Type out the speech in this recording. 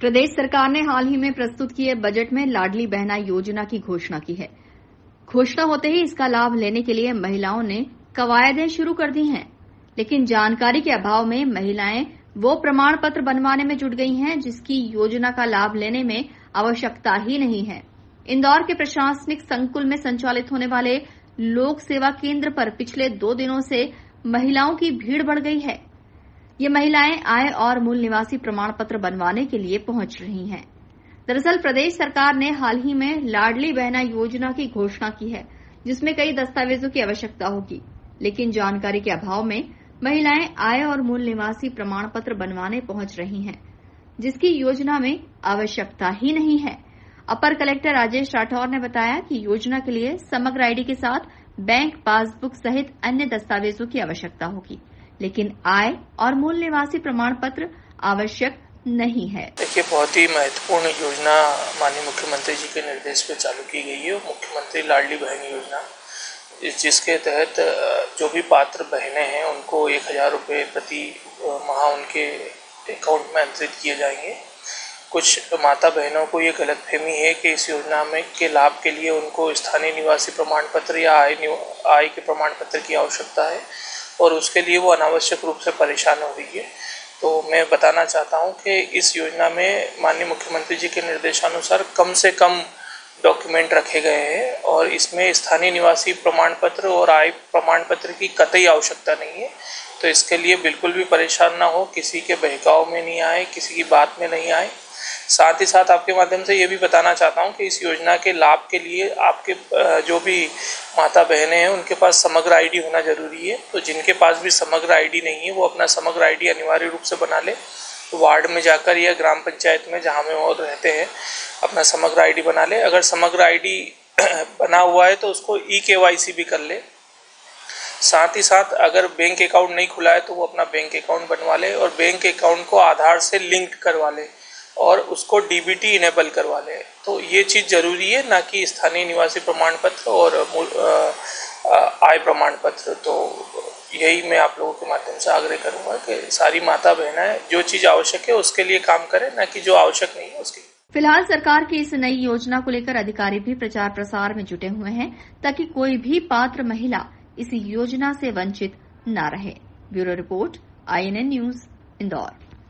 प्रदेश सरकार ने हाल ही में प्रस्तुत किए बजट में लाडली बहना योजना की घोषणा की है। घोषणा होते ही इसका लाभ लेने के लिए महिलाओं ने कवायदें शुरू कर दी हैं, लेकिन जानकारी के अभाव में महिलाएं वो प्रमाण पत्र बनवाने में जुट गई हैं जिसकी योजना का लाभ लेने में आवश्यकता ही नहीं है। इंदौर के प्रशासनिक संकुल में संचालित होने वाले लोक सेवा केंद्र पर पिछले 2 दिनों से महिलाओं की भीड़ बढ़ गई है। ये महिलाएं आय और मूल निवासी प्रमाण पत्र बनवाने के लिए पहुंच रही हैं। दरअसल प्रदेश सरकार ने हाल ही में लाडली बहना योजना की घोषणा की है, जिसमें कई दस्तावेजों की आवश्यकता होगी, लेकिन जानकारी के अभाव में महिलाएं आय और मूल निवासी प्रमाण पत्र बनवाने पहुंच रही हैं, जिसकी योजना में आवश्यकता ही नहीं है। अपर कलेक्टर राजेश राठौर ने बताया कि योजना के लिए समग्र आईडी के साथ बैंक पासबुक सहित अन्य दस्तावेजों की आवश्यकता होगी, लेकिन आय और मूल निवासी प्रमाण पत्र आवश्यक नहीं है। देखिए, बहुत ही महत्वपूर्ण योजना माननीय मुख्यमंत्री जी के निर्देश पे चालू की गई है। मुख्यमंत्री लाडली बहन योजना, जिसके तहत जो भी पात्र बहनें हैं उनको 1000 रुपये प्रति माह उनके अकाउंट में अंतरित किए जाएंगे। कुछ माता बहनों को ये गलतफहमी है कि इस योजना में के लाभ के लिए उनको स्थानीय निवासी प्रमाण पत्र या आय के प्रमाण पत्र की आवश्यकता है और उसके लिए वो अनावश्यक रूप से परेशान हो रही है। तो मैं बताना चाहता हूं कि इस योजना में माननीय मुख्यमंत्री जी के निर्देशानुसार कम से कम डॉक्यूमेंट रखे गए हैं और इसमें स्थानीय निवासी प्रमाण पत्र और आय प्रमाण पत्र की कतई आवश्यकता नहीं है। तो इसके लिए बिल्कुल भी परेशान ना हो, किसी के बहकाव में नहीं आए, किसी की बात में नहीं आए। साथ ही साथ आपके माध्यम से ये भी बताना चाहता हूँ कि इस योजना के लाभ के लिए आपके जो भी माता बहनें हैं उनके पास समग्र आईडी होना जरूरी है। तो जिनके पास भी समग्र आईडी नहीं है वो अपना समग्र आईडी अनिवार्य रूप से बना ले। तो वार्ड में जाकर या ग्राम पंचायत में जहाँ में वो रहते हैं अपना समग्र आईडी बना ले। अगर समग्र आईडी बना हुआ है तो उसको ई-KYC भी कर ले। साथ ही साथ अगर बैंक अकाउंट नहीं खुला है तो वो अपना बैंक अकाउंट बनवा ले और बैंक अकाउंट को आधार से लिंक करवा ले और उसको DBT इनेबल करवा ले। तो ये चीज़ जरूरी है, ना कि स्थानीय निवासी प्रमाण पत्र और आय प्रमाण पत्र। तो यही मैं आप लोगों के माध्यम से आग्रह करूंगा कि सारी माता बहनें जो चीज़ आवश्यक है उसके लिए काम करें, ना कि जो आवश्यक नहीं है उसके। फिलहाल सरकार की इस नई योजना को लेकर अधिकारी भी प्रचार प्रसार में जुटे हुए हैं, ताकि कोई भी पात्र महिला इस योजना से वंचित न रहे। Bureau report, INN news, Indore.